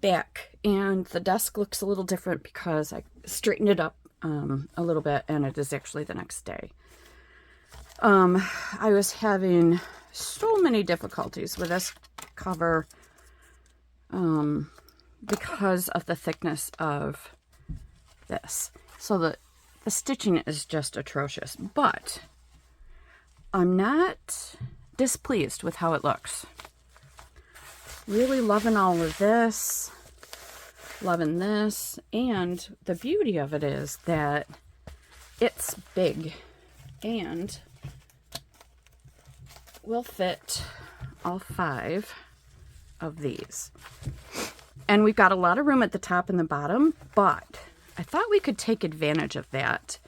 back, and the desk looks a little different because I straightened it up a little bit, and it is actually the next day. I was having so many difficulties with this cover because of the thickness of this. So the stitching is just atrocious, but I'm not displeased with how it looks. Really loving all of this, loving this, and the beauty of it is that it's big and will fit all 5 of these. And we've got a lot of room at the top and the bottom, but I thought we could take advantage of that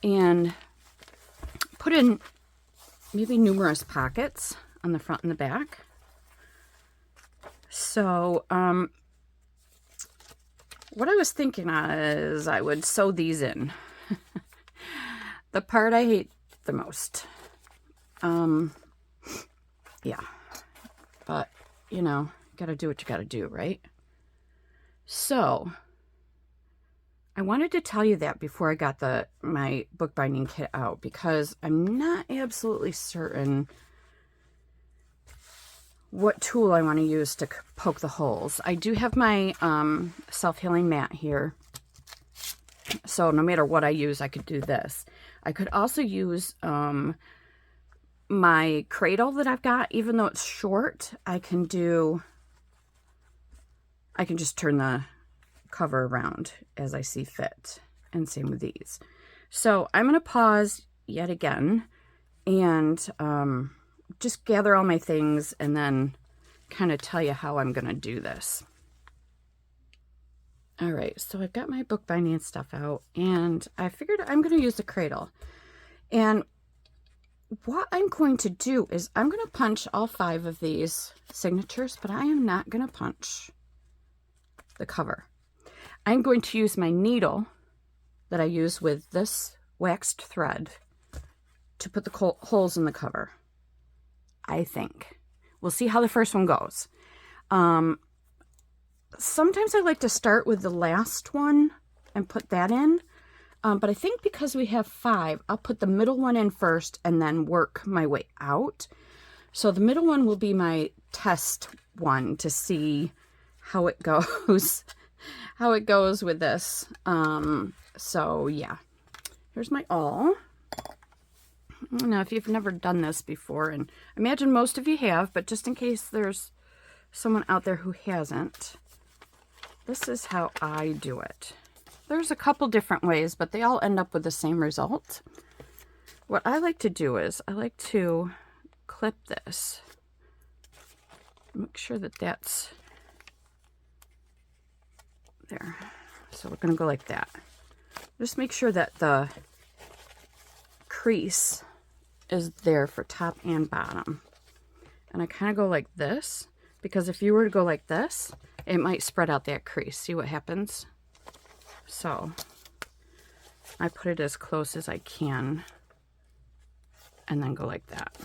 and put in maybe numerous pockets on the front and the back. So, what I was thinking is I would sew these in. The part I hate the most. Yeah. But, you know, gotta do what you gotta do, right? So, I wanted to tell you that before I got my bookbinding kit out, because I'm not absolutely certain what tool I want to use to poke the holes. I do have my self-healing mat here, so no matter what I use, I could do this. I could also use my cradle that I've got. Even though it's short, I can just turn the cover around as I see fit, and same with these. So I'm going to pause yet again and just gather all my things and then kind of tell you how I'm going to do this. All right, so I've got my bookbinding stuff out, and I figured I'm going to use the cradle. And what I'm going to do is I'm going to punch all 5 of these signatures, but I am not going to punch the cover. I'm going to use my needle that I use with this waxed thread to put the holes in the cover. I think. We'll see how the first one goes. Sometimes I like to start with the last one and put that in. But I think because we have 5, I'll put the middle one in first and then work my way out. So the middle one will be my test one to see how it goes, how it goes with this. So yeah, here's my awl. Now, if you've never done this before, and I imagine most of you have, but just in case there's someone out there who hasn't, this is how I do it. There's a couple different ways, but they all end up with the same result. What I like to do is I like to clip this. Make sure that that's there. So we're going to go like that. Just make sure that the crease is there for top and bottom. And I kind of go like this, because if you were to go like this, it might spread out that crease. See what happens? So I put it as close as I can and then go like that.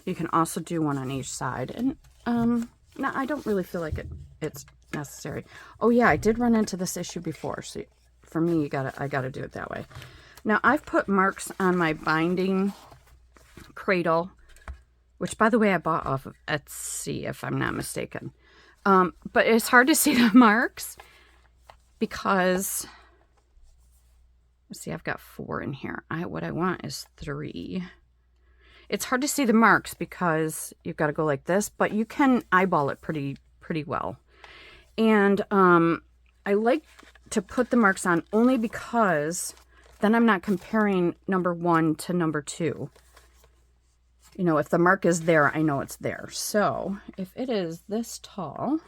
You can also do one on each side. And no, I don't really feel like it's necessary. Oh yeah, I did run into this issue before. So for me, I gotta do it that way. Now I've put marks on my binding cradle, which by the way I bought off of Etsy if I'm not mistaken. But it's hard to see the marks because, let's see, I've got 4 in here. What I want is 3. It's hard to see the marks because you've got to go like this, but you can eyeball it pretty well. And I like to put the marks on only because then I'm not comparing number 1 to number 2. You know, if the mark is there, I know it's there. So if it is this tall,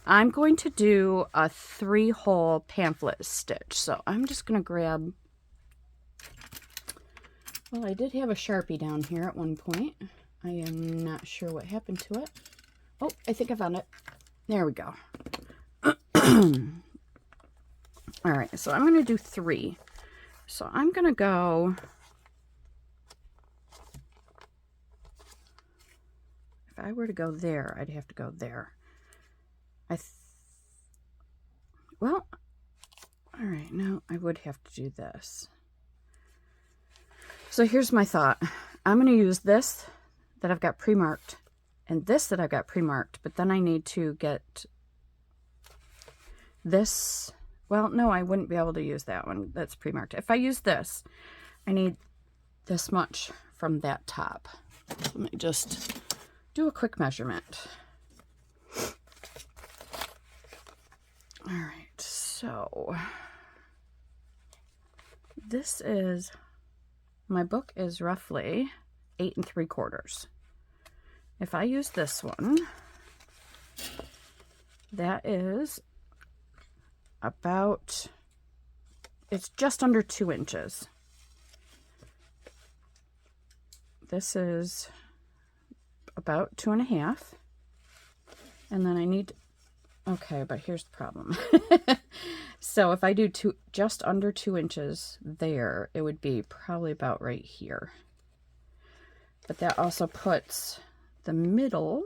I'm going to do a 3-hole pamphlet stitch. So I'm just going to grab, well, I did have a Sharpie down here at one point. I am not sure what happened to it. Oh, I think I found it. There we go. All right, so I'm going to do 3. So I'm going to go, if I were to go there, I'd have to go there. I well, all right, now I would have to do this. So here's my thought. I'm going to use this that I've got pre-marked and this that I've got pre-marked, but then I need to get this. Well, no, I wouldn't be able to use that one that's pre-marked. If I use this, I need this much from that top. So let me just do a quick measurement. All right, so this is, my book is roughly 8 3/4. If I use this one, that is about, it's just under 2 inches. This is about 2.5. And then I need, okay, but here's the problem. So if I do just under 2 inches there, it would be probably about right here. But that also puts the middle,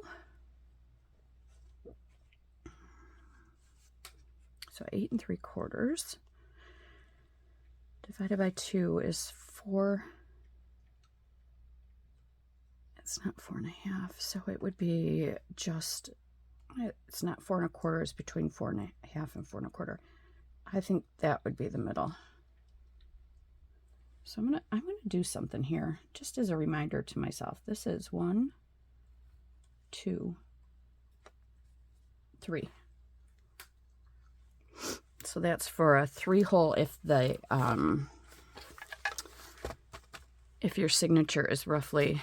so 8 3/4 divided by 2 is 4. It's not 4.5, so it would be just, it's not 4 1/4, it's between 4.5 and 4 1/4. I think that would be the middle. So I'm gonna do something here just as a reminder to myself. This is 1, 2, 3. So that's for a 3-hole if your signature is roughly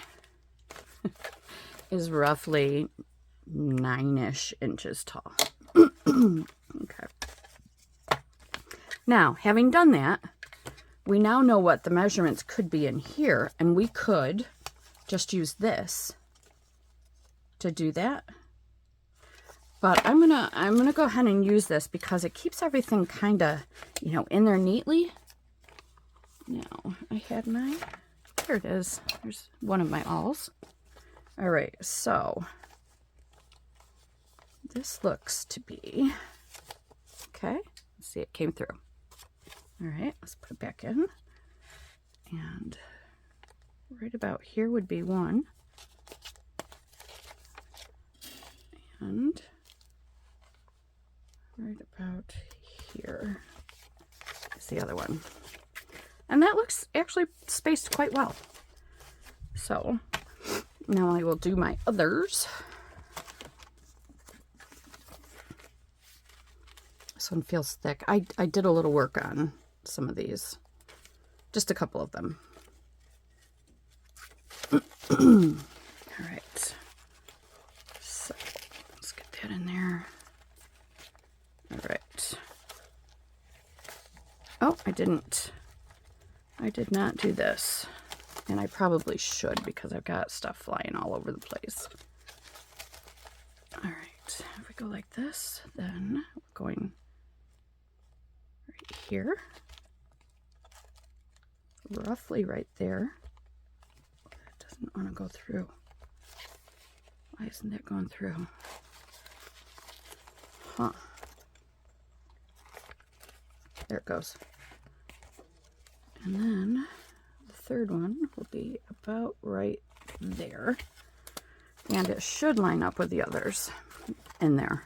9-ish inches tall. Okay. Now, having done that, we now know what the measurements could be in here, and we could just use this to do that. But I'm gonna go ahead and use this because it keeps everything kind of, you know, in there neatly. Now, I had my, there it is. There's one of my alls. All right, so this looks to be, okay, let's see, it came through. All right, let's put it back in. And right about here would be 1. And right about here is the other one. And that looks actually spaced quite well. So now I will do my others. This one feels thick. I did a little work on some of these. Just a couple of them. All right. So let's get that in there. All right. Oh, I did not do this. And I probably should because I've got stuff flying all over the place. All right. If we go like this, then we're going right here. Roughly right there. That doesn't want to go through. Why isn't that going through? Huh. There it goes. And then the third one will be about right there. And it should line up with the others in there.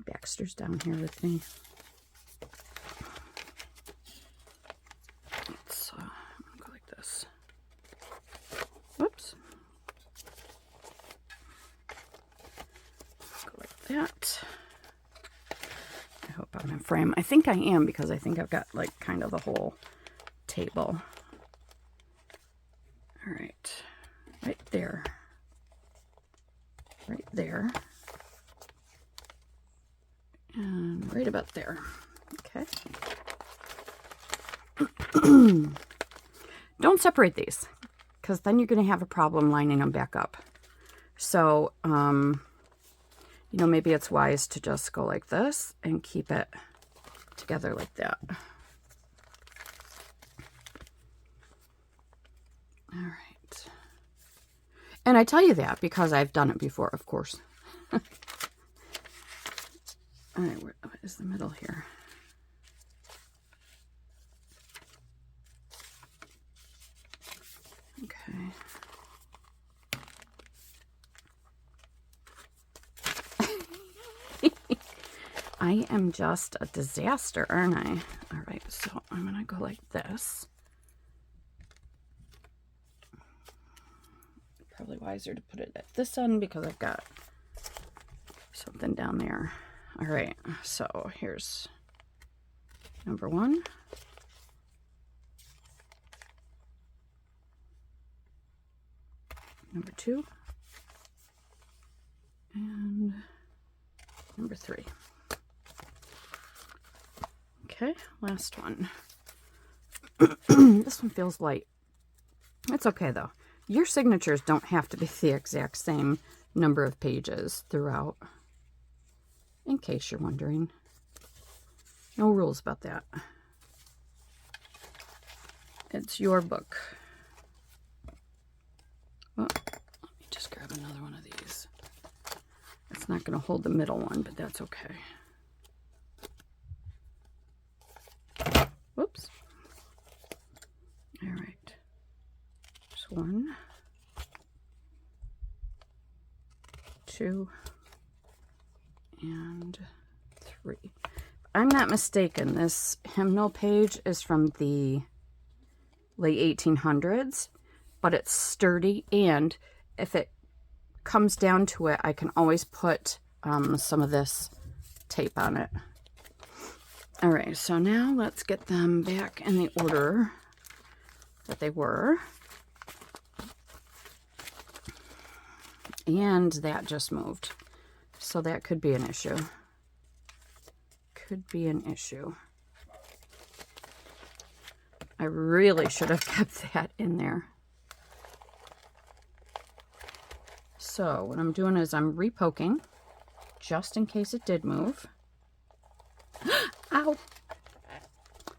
Baxter's down here with me. Let's go like this. Whoops. Go like that. I hope I'm in frame. I think I am because I think I've got like kind of the whole table. All right. Right there. Right there. And right about there. Okay. Don't separate these because then you're going to have a problem lining them back up. So, you know, maybe it's wise to just go like this and keep it together like that. All right. And I tell you that because I've done it before, of course. All right, what is the middle here? Okay. I am just a disaster, aren't I? All right, so I'm going to go like this. Probably wiser to put it at this end because I've got something down there. All right, so here's number 1. Number 2. And number 3. Okay, last one. This one feels light. It's okay though. Your signatures don't have to be the exact same number of pages throughout, in case you're wondering. No rules about that. It's your book. Well, let me just grab another one of these. It's not going to hold the middle one, but that's okay. Whoops. All right. There's 1, 2, and 3. If I'm not mistaken, this hymnal page is from the late 1800s, but it's sturdy, and if it comes down to it, I can always put some of this tape on it. All right, so now let's get them back in the order that they were. And that just moved, so that could be an issue. Could be an issue. I really should have kept that in there. So what I'm doing is I'm repoking, just in case it did move. Ow!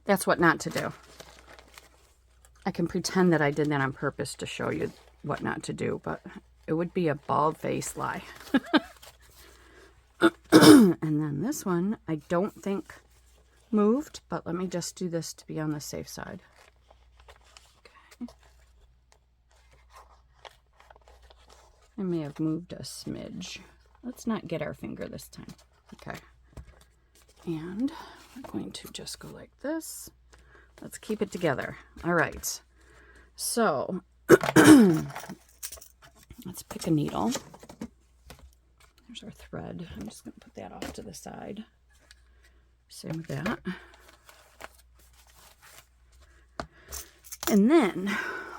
That's what not to do. I can pretend that I did that on purpose to show you what not to do, but it would be a bald-faced lie. And then this one, I don't think moved, but let me just do this to be on the safe side. Okay. I may have moved a smidge. Let's not get our finger this time. Okay. And we're going to just go like this. Let's keep it together. All right. So let's pick a needle. There's our thread. I'm just going to put that off to the side. Same with that. And then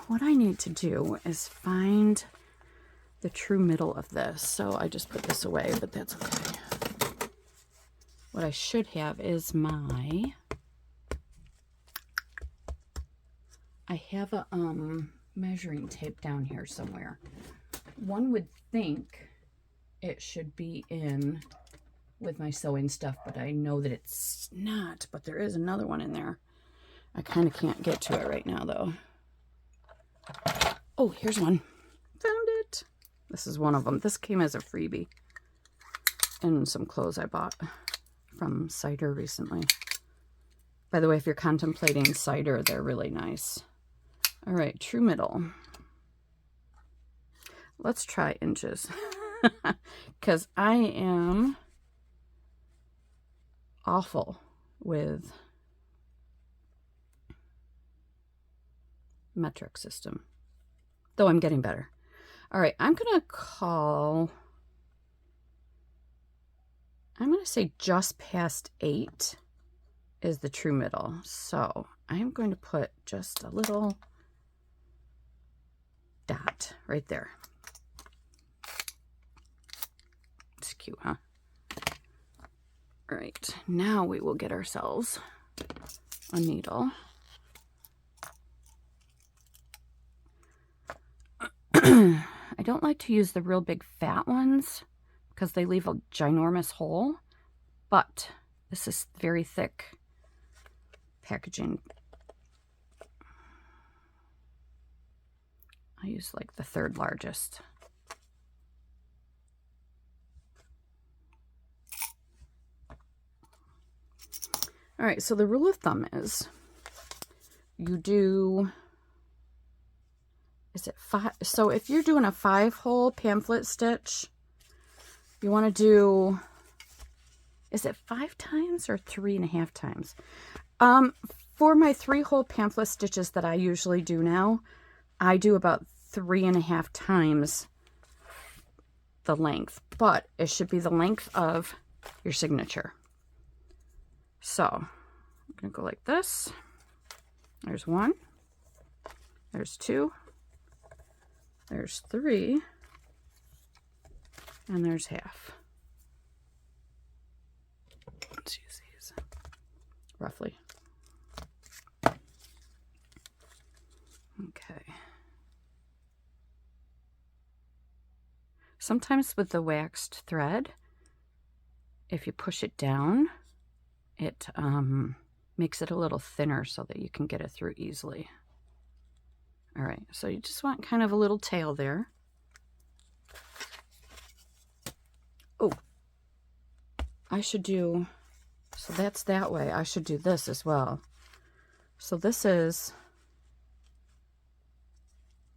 what I need to do is find the true middle of this. So I just put this away, but that's okay. What I should have is I have a measuring tape down here somewhere. One would think it should be in with my sewing stuff, but I know that it's not, but there is another one in there. I kind of can't get to it right now though. Oh, here's one. Found it. This is one of them. This came as a freebie in some clothes I bought from Cider recently. By the way, if you're contemplating Cider, they're really nice. All right, true middle. Let's try inches because I am awful with metric system, though I'm getting better. All right, I'm going to say just past 8 is the true middle. So I'm going to put just a little dot right there. It's cute, huh? All right, now we will get ourselves a needle. I don't like to use the real big fat ones because they leave a ginormous hole, but this is very thick packaging. I use like the 3rd largest. All right, so the rule of thumb is you do, is it 5? So if you're doing a 5-hole pamphlet stitch, you want to do, is it 5 times or 3.5 times? For my 3-hole pamphlet stitches that I usually do now, I do about 3.5 times the length, but it should be the length of your signature. So I'm going to go like this. There's 1, there's 2, there's 3, and there's half. Let's use these roughly. Okay. Sometimes with the waxed thread, if you push it down, it makes it a little thinner so that you can get it through easily. All right, so you just want kind of a little tail there. Oh, I should do, so that's that way. I should do this as well. So this is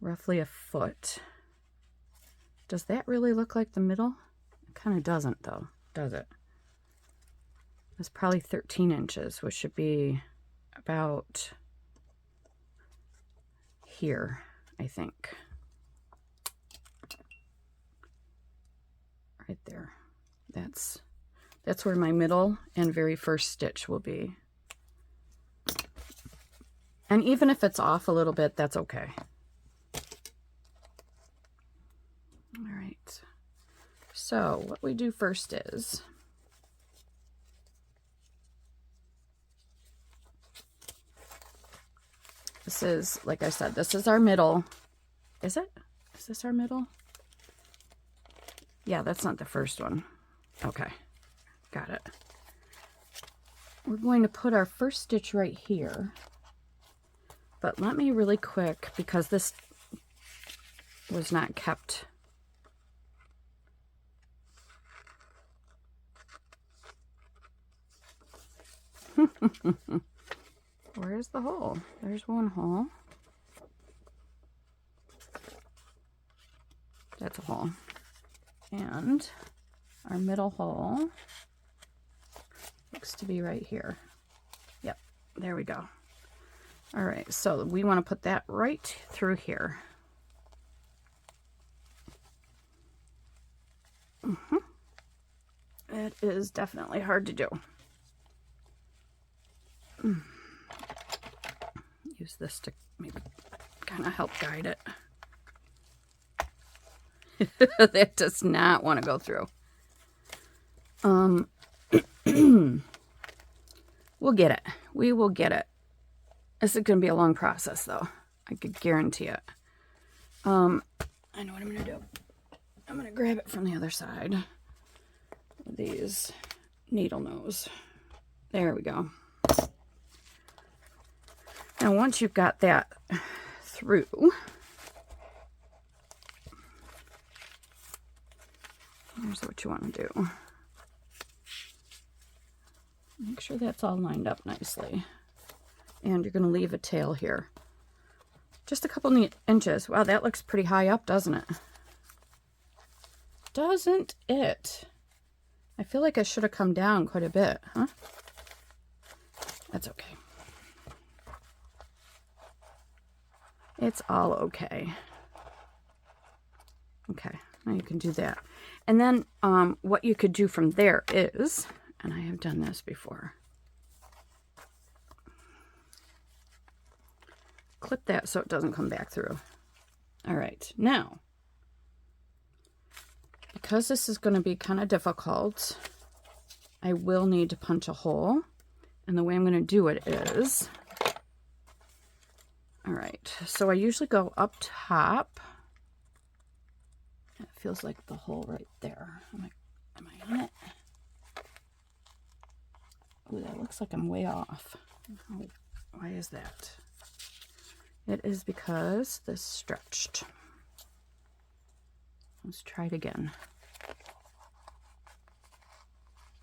roughly a foot. Does that really look like the middle? It kind of doesn't though, does it? It's probably 13 inches, which should be about here, I think. Right there. That's where my middle and very first stitch will be. And even if it's off a little bit, that's okay. All right. So what we do first is this is, like I said, this is our middle. Is it? Is this our middle? Yeah, that's not the first one. Okay, got it. We're going to put our first stitch right here. But let me really quick, because this was not kept. Where's the hole? There's one hole. That's a hole. And our middle hole looks to be right here. Yep, there we go. All right, so we want to put that right through here. It is definitely hard to do. Use this to maybe kind of help guide it. That does not want to go through. We'll get it. We will get it. This is going to be a long process, though. I could guarantee it. I know what I'm going to do. I'm going to grab it from the other side with these needle nose. There we go. Now, once you've got that through, here's what you want to do. Make sure that's all lined up nicely. And you're going to leave a tail here. Just a couple inches. Wow, that looks pretty high up, doesn't it? Doesn't it? I feel like it should have come down quite a bit, huh? That's okay. It's all okay. Okay, now you can do that. And then what you could do from there is, and I have done this before, clip that so it doesn't come back through. All right, now, because this is going to be kind of difficult, I will need to punch a hole. And the way I'm going to do it is, all right, so I usually go up top. It feels like the hole right there. Am I on it? Oh, that looks like I'm way off. Oh, why is that? It is because this stretched. Let's try it again.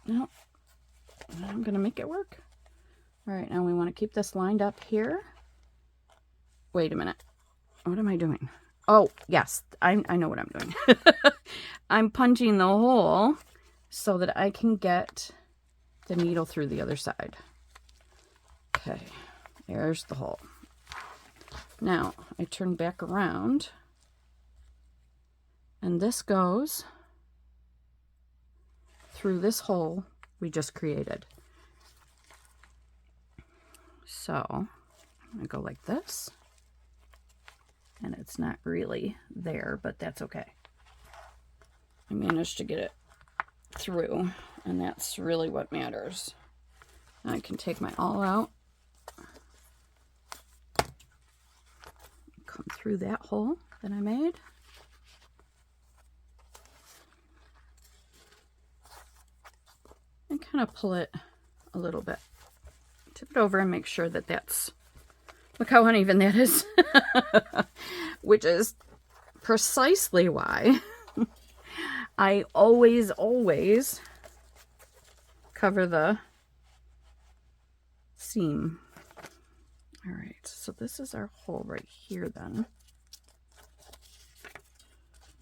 No, I'm going to make it work. All right, now we want to keep this lined up here. Wait a minute. What am I doing? Oh, yes, I know what I'm doing. I'm punching the hole so that I can get the needle through the other side. Okay, there's the hole. Now, I turn back around, and this goes through this hole we just created. So, I'm going to go like this. And it's not really there, but that's okay. I managed to get it through, and that's really what matters. Now I can take my awl out, come through that hole that I made. And kind of pull it a little bit. Tip it over and make sure that that's, look how uneven that is. Which is precisely why I always cover the seam. All right, so this is our hole right here then.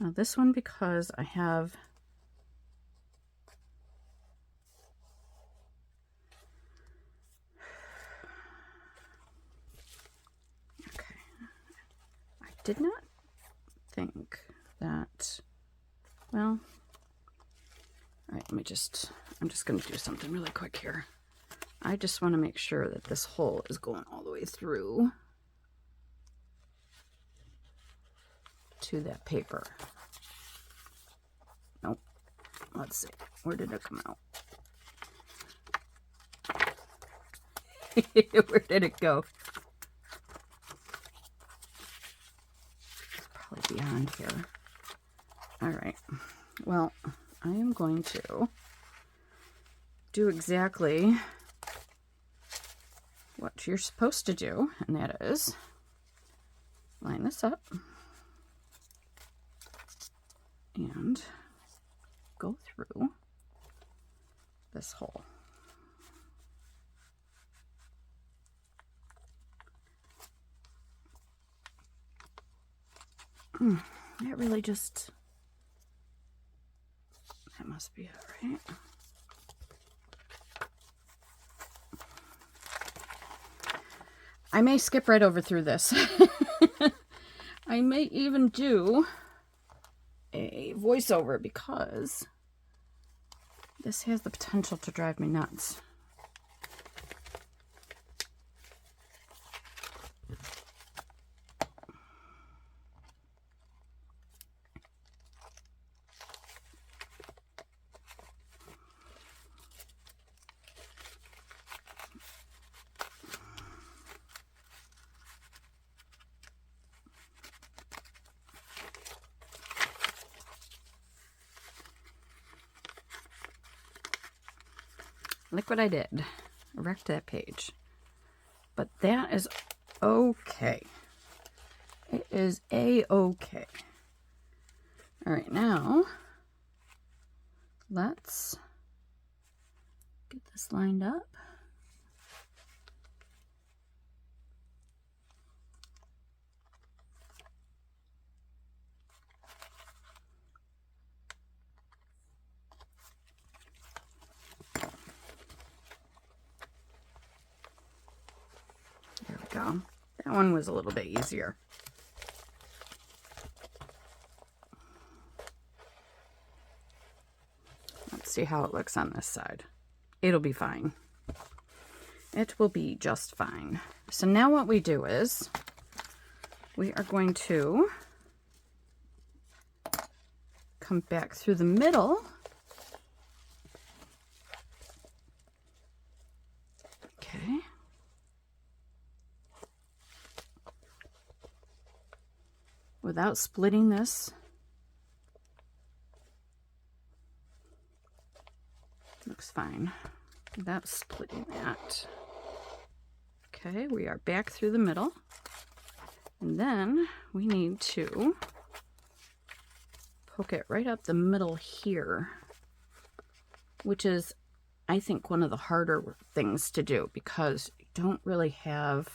Now this one, because I have did not think that, well, all right, I'm just going to do something really quick here. I just want to make sure that this hole is going all the way through to that paper. Nope. Let's see. Where did it come out? Where did it go? Beyond here. All right, well, I am going to do exactly what you're supposed to do, and that is line this up and go through this hole. That really just, that must be it, right? I may skip right over through this. I may even do a voiceover because this has the potential to drive me nuts. Look what I did. I wrecked that page. But that is okay. It is a-okay. All right, now let's get this lined up. There we go. That one was a little bit easier. Let's see how it looks on this side. It'll be fine. It will be just fine. So now what we do is we are going to come back through the middle. Okay. Without splitting this. Looks fine. Without splitting that. Okay, we are back through the middle. And then we need to poke it right up the middle here, which is I think, one of the harder things to do because you don't really have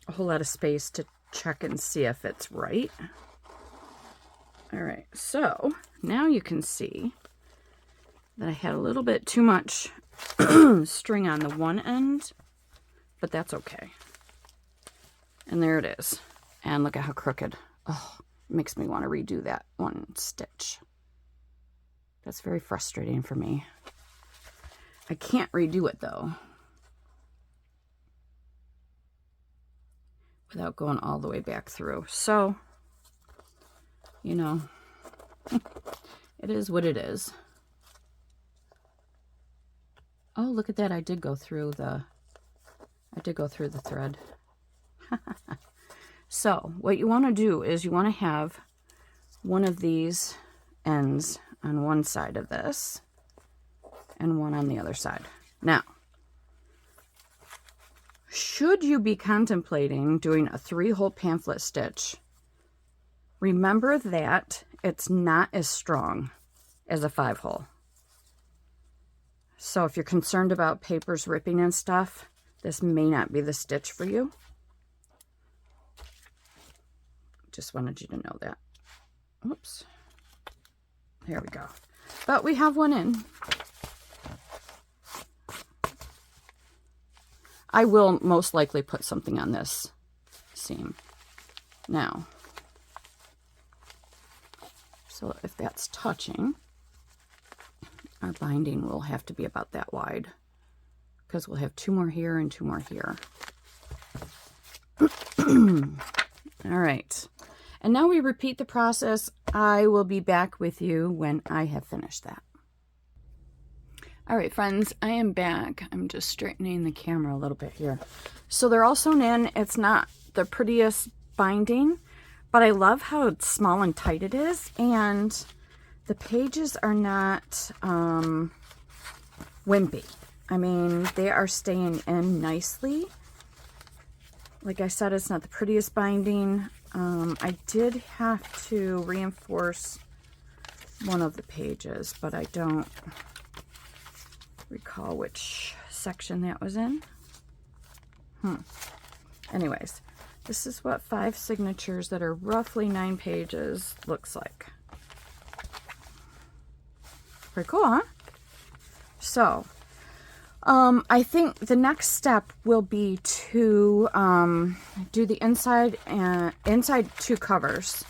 a whole lot of space to check and see if it's right. All right, so now you can see that I had a little bit too much string on the one end, but that's okay. And there it is. And look at how crooked. Oh, it makes me want to redo that one stitch. That's very frustrating for me. I can't redo it though, without going all the way back through. So, you know, it is what it is. Oh, look at that. I did go through the thread. So what you want to do is you want to have one of these ends on one side of this and one on the other side. Now, should you be contemplating doing a 3-hole pamphlet stitch, remember that it's not as strong as a 5-hole. So if you're concerned about papers ripping and stuff, this may not be the stitch for you. Just wanted you to know that. Oops. There we go. But we have one in. I will most likely put something on this seam. Now, so if that's touching, our binding will have to be about that wide because we'll have 2 more here and 2 more here. All right. And now we repeat the process. I will be back with you when I have finished that. All right, friends, I am back. I'm just straightening the camera a little bit here. So they're all sewn in. It's not the prettiest binding, but I love how small and tight it is. And the pages are not wimpy. I mean, they are staying in nicely. Like I said, it's not the prettiest binding. I did have to reinforce one of the pages, but I don't recall which section that was in. Anyways, this is what 5 signatures that are roughly 9 pages looks like. Pretty cool, huh? So, I think the next step will be to do the inside 2 covers.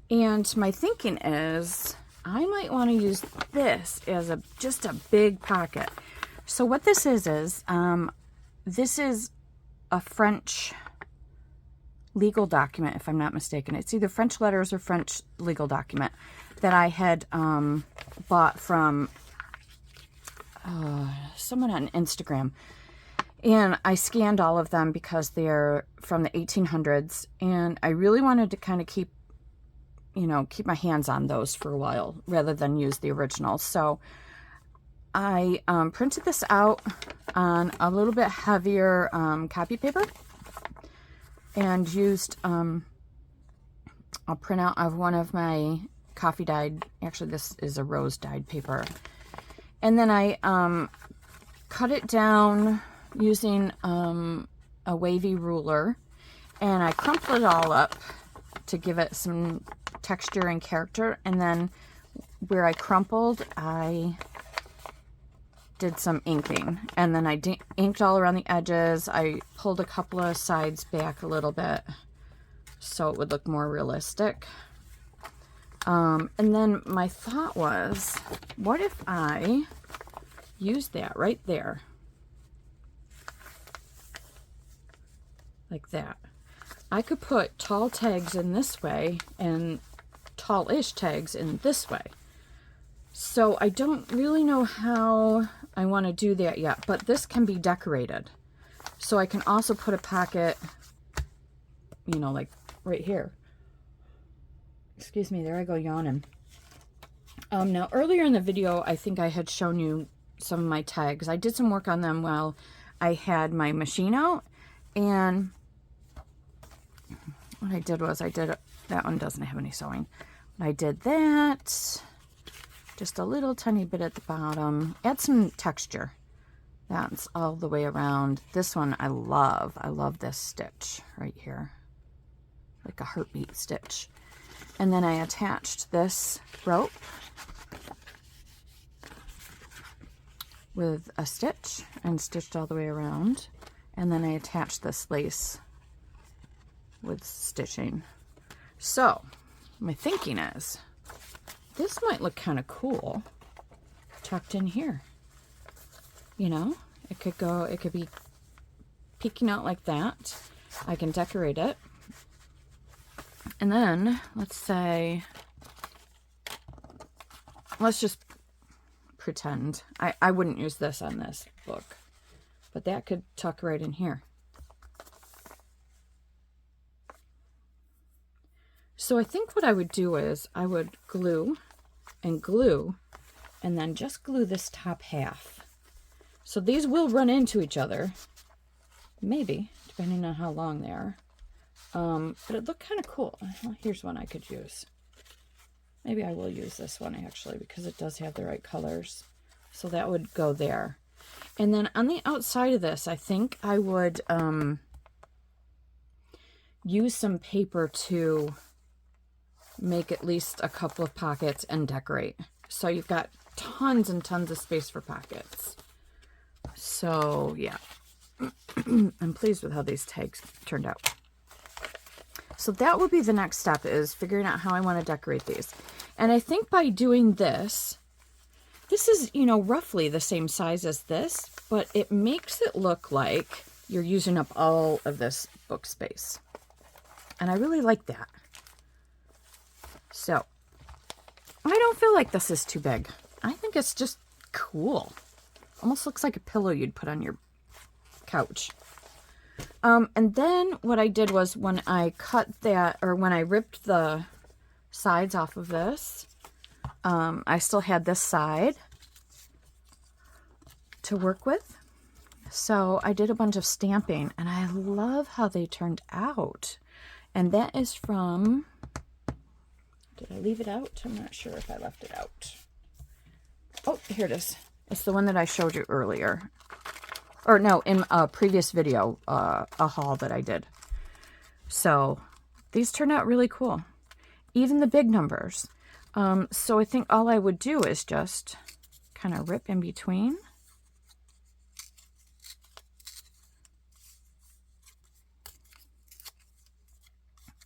And my thinking is I might want to use this as just a big pocket. So what this is this is a French legal document, if I'm not mistaken. It's either French letters or French legal document that I had bought from someone on Instagram. And I scanned all of them because they're from the 1800s. And I really wanted to kind of keep my hands on those for a while rather than use the original. So I printed this out on a little bit heavier copy paper and used a printout of one of my coffee dyed, actually this is a rose dyed paper. And then I cut it down using a wavy ruler, and I crumpled it all up to give it some texture and character. And then where I crumpled, I did some inking, and then I inked all around the edges. I pulled a couple of sides back a little bit so it would look more realistic. And then my thought was, what if I use that right there like that? I could put tall tags in this way and tall-ish tags in this way. So I don't really know how I want to do that yet, but this can be decorated. So I can also put a pocket, like right here. Excuse me, there I go yawning. Now earlier in the video, I think I had shown you some of my tags. I did some work on them while I had my machine out, and what I did was that one doesn't have any sewing. I did that. Just a little tiny bit at the bottom. Add some texture. That's all the way around. This one I love. I love this stitch right here. Like a heartbeat stitch. And then I attached this rope with a stitch and stitched all the way around. And then I attached this lace with stitching. So my thinking is this might look kind of cool tucked in here. You know, it could be peeking out like that. I can decorate it. And then let's just pretend. I wouldn't use this on this book, but that could tuck right in here. So I think what I would do is I would glue, and then just glue this top half. So these will run into each other, maybe, depending on how long they are. But it looked kind of cool. Well, here's one I could use. Maybe I will use this one actually because it does have the right colors. So that would go there. And then on the outside of this, I think I would use some paper to make at least a couple of pockets and decorate. So you've got tons and tons of space for pockets. So yeah, I'm pleased with how these tags turned out. So that would be the next step, is figuring out how I want to decorate these. And I think by doing this is, you know, roughly the same size as this, but it makes it look like you're using up all of this book space. And I really like that. So I don't feel like this is too big. I think it's just cool. Almost looks like a pillow you'd put on your couch. And then what I did was when I cut that, or when I ripped the sides off of this, I still had this side to work with. So I did a bunch of stamping, and I love how they turned out. And that is from, did I leave it out? I'm not sure if I left it out. Oh, here it is. It's the one that I showed you earlier. Or no, in a previous video, a haul that I did. So these turned out really cool. Even the big numbers. So I think all I would do is just kind of rip in between.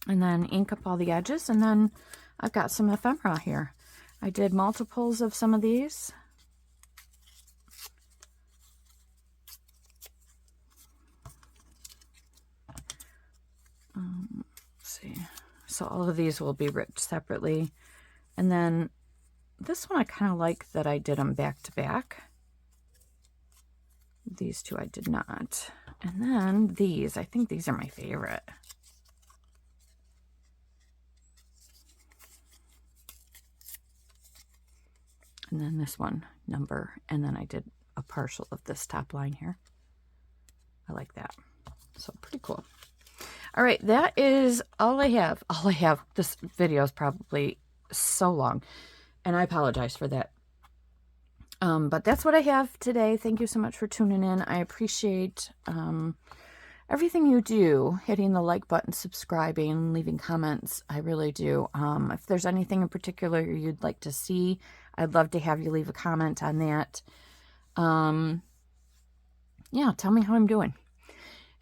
And then ink up all the edges. And then I've got some ephemera here. I did multiples of some of these. Let's see. So all of these will be ripped separately. And then this one I kind of like that I did them back to back. These two I did not. And then these, I think these are my favorite. And then this one, number, and then I did a partial of this top line here. I like that. So pretty cool. All right, that is all I have. All I have. This video is probably so long, and I apologize for that. But that's what I have today. Thank you so much for tuning in. I appreciate everything you do, hitting the like button, subscribing, leaving comments. I really do. If there's anything in particular you'd like to see, I'd love to have you leave a comment on that. Yeah, tell me how I'm doing.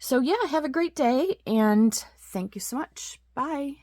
So yeah, have a great day, and thank you so much. Bye.